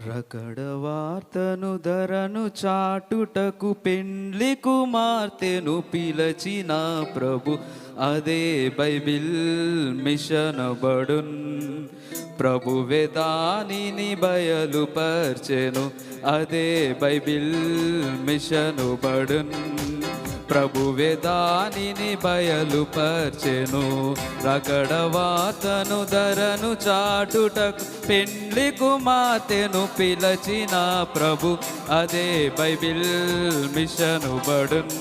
రకడ వార్తను ధరను చాటుటకు పెండ్లి కుమార్తెను పిలచిన ప్రభు అదే బైబిల్ మిషన్ బడున్. ప్రభువే దానిని బయలుపర్చెను అదే బైబిల్ మిషన్ బడున్. ప్రభువే దానిని బయలుపర్చెను. రకడ వార్తను ధరను చాటుటకు పెండ్లి కుమార్తెను పిలచిన ప్రభు అదే బైబిల్ మిషన్ బడున్.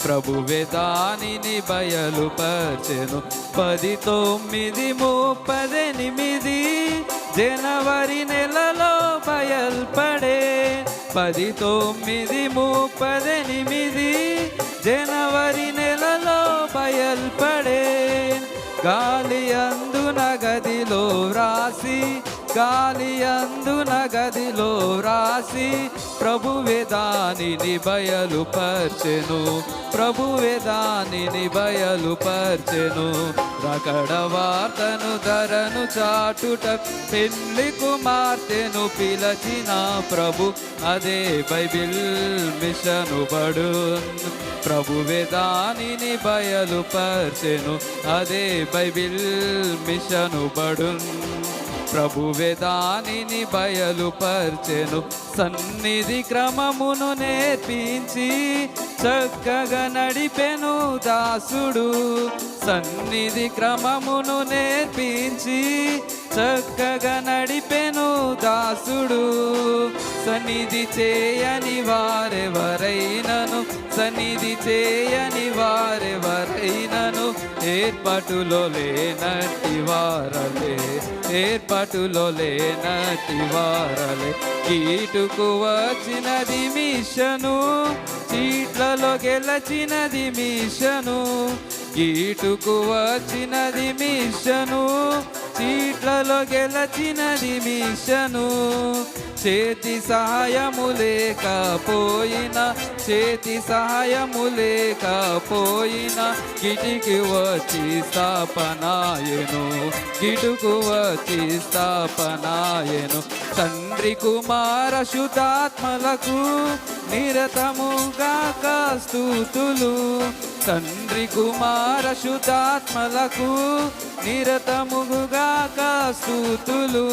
ప్రభువే దానిని బయలుపర్చెను. 1938 జనవరి నెలలో బయల్పడే. 1938 జనవరి నెలలో బయల్పడే. గాలి అందున గదిలో రాసి, గాలి అందున గదిలో రాసి ప్రభువే దానిని బయలుపర్చెను. ప్రభువే దానిని బయలుపర్చెను. రకడ వార్తను ధరను చాటుటకు పెండ్లి కుమార్తెను పిలచిన ప్రభు అదే బైబిల్ మిషన్ బడున్. ప్రభువే దానిని బయలుపర్చెను అదే బైబిల్ మిషన్ బడున్. ప్రభువే దానిని బయలుపర్చెను. సన్నిధి క్రమమును నేర్పించి చక్కగా నడిపెను దాసుడు. సన్నిధి క్రమమును నేర్పించి చక్కగా నడిపెను దాసుడు. సన్నిధి చేయని వారెవరైనను, సన్నిధి చేయని వారెవరైనను ఏర్పాటులో లేనట్టి వారలే, ఏర్పాటులో లేనట్టి వారలే. కీటుకు వచ్చినది మిషను, చీట్లలో గెలచినది మిషను. కీటుకు వచ్చినది మిషను, చీట్లలో గెలచినది మిషను. చేతి సహాయము లేకపోయినా, చేతి సహాయము లేకపోయినా గిటికి వచ్చి స్థాపనాయను, గిటుకు వచ్చి స్థాపనాయను. తండ్రి కుమార శుద్ధాత్మలకు నిరతముగా స్తుతులు. తండ్రి కుమార శుద్ధాత్మలకు నిరతముగా స్తుతులు.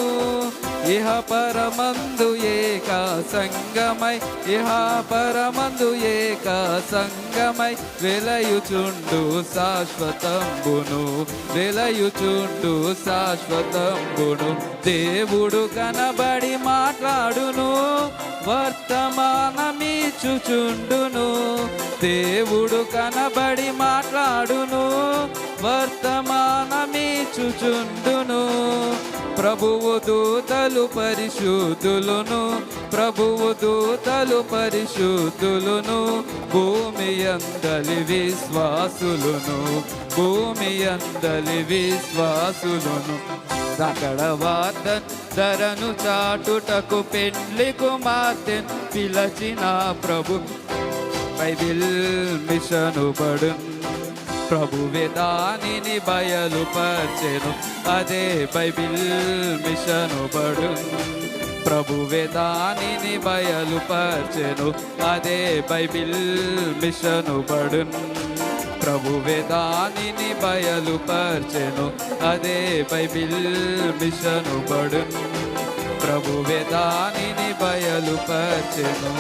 ఇహ పరమందు ఏక సంగమై, ఇహ పరమందు ఏక సంగమై వెలయుచుండు శాశ్వతంబును, వెలయుచుండు శాశ్వతంబును. దేవుడు కనబడి మాట్లాడును, వర్తమానమిచ్చుచుండును. దేవుడు కనబడి మాట్లాడును, వర్తమానమిచ్చుచుండును. ప్రభువు దూతలు పరిశుద్ధులును, ప్రభువు దూతలు పరిశుద్ధులును. భూమి అందలి విశ్వాసులును, భూమి అందలి విశ్వాసులును. రకడ వార్త ధరను చాటుటకు పెండ్లి కుమార్తెను పిలచిన ప్రభు బైబిల్ మిషన్ బడున్. ప్రభువే దానిని బయలుపర్చెను అదే బైబిల్ మిషన్ బడున్. ప్రభువే దానిని బయలుపర్చెను అదే బైబిల్ మిషన్ బడున్. ప్రభువే దానిని బయలుపర్చెను అదే బైబిల్ మిషన్ బడున్. ప్రభువే దానిని బయలుపర్చెను.